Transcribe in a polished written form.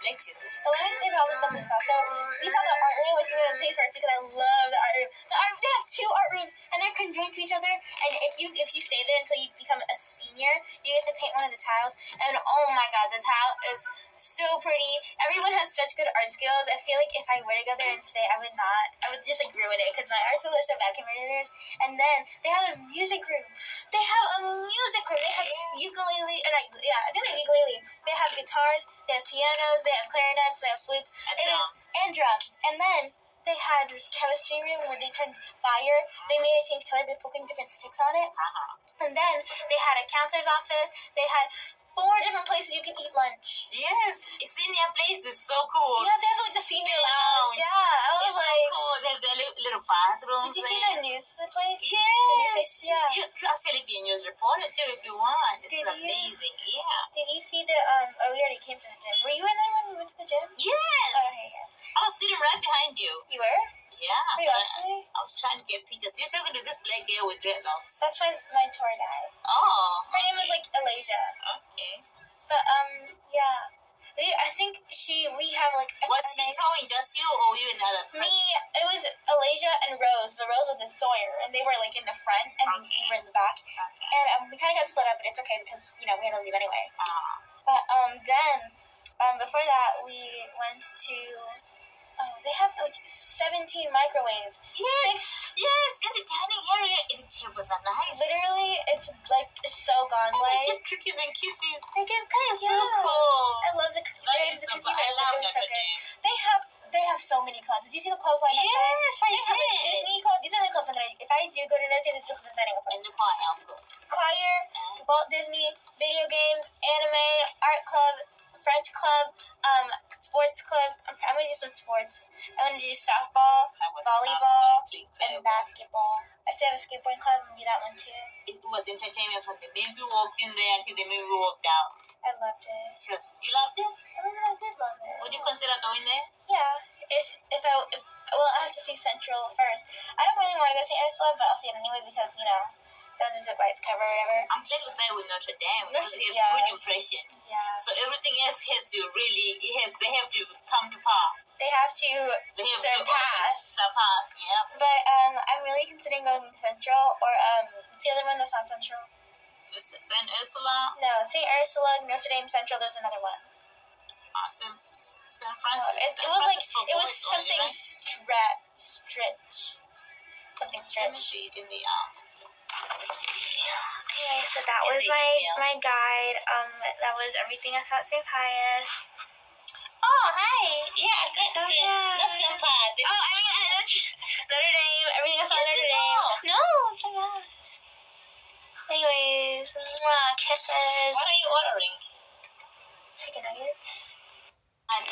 lectures. So let me tell you all the stuff we saw. So we saw the art room, which is going to taste perfect because I love the art room. They have 2 art rooms, and they're conjoined to each other. And if you stay there until you become a senior, you get to paint one of the tiles. And oh my god, the tile is so pretty. Everyone has such good art skills. I feel like if I were to go there and stay, I would just like ruin it because my art skills are so bad compared to theirs. And then they have a music room. They have ukulele, and I think they have ukulele. They have guitars, they have pianos, they have clarinets, they have flutes, and drums. And then they had this chemistry room where they turned fire. They made it change color by poking different sticks on it. And then they had a counselor's office. They had 4 different places you can eat lunch. Yes, senior place is so cool. Yeah, they have like the senior lounge. Yeah, I was it's like, so cool. They have their little bathrooms. did you see the news for the place? Yes. Yeah. You could actually be a news reporter too if you want. It's Did you? amazing. Yeah. Did you see the oh, we already came from the gym. Were you in there when we went to the gym? Yes. Okay, yeah. I was sitting right behind you. You were? Yeah. Were you actually? I was trying to get pictures. You're talking to this black girl with dreadlocks. That's my tour guide. Oh. Her name was like Alasia. Okay. But yeah. I think we have like was she towing just you or you and the other person? Me, it was Alasia and Rose, but Rose was with Sawyer, and they were like in the front, and we were in the back. And we kind of got split up, but it's okay because we had to leave anyway. But then before that we went to they have like 17 microwaves. Yes, in the dining area. The tables are nice. Literally, it's like so gone. And they give cookies and kisses. They give cookies. So cool. I love the cookies. That is The so cookies cool. I love so Notre good. Dame. They have so many clubs. Did you see the clothes line? Yes, I They have a did. Disney club. These are the clubs I'm gonna. If I do go to Notre Dame, these are the clubs I'm signing up for. And the choir, of course. Choir, Walt Disney, video games, anime, art club, French club, sports club. I'm gonna do some sports. I'm gonna do softball, volleyball, and basketball. I still have a skateboarding club. I'm gonna do that one too. It was entertainment from the minute we walked in there until the minute we walked out. I loved it. You loved it? I did love it. Would you consider going there? Yeah. Well, I have to see Central first. I don't really want to go see Ursula, but I'll see it anyway because they'll just look like it's covered or whatever. I'm glad we started with Notre Dame because they have good impression. Yeah. So everything else has to they have to come to par. They have to surpass, yeah. But I'm really considering going to Central or the other one that's not Central. St. Ursula? No, St. Ursula, Notre Dame, Central, there's another one. St. Francis. It was something stretch. Something stretch. Let me see it in the Anyway, so that was my guide. That was everything I saw at St. Pius. Oh, hi. Yeah, not St. Pius. Oh, I mean, Notre Dame. Everything I saw at Notre Dame. No, Pius. Anyways, kisses. What are you ordering? Chicken nuggets. And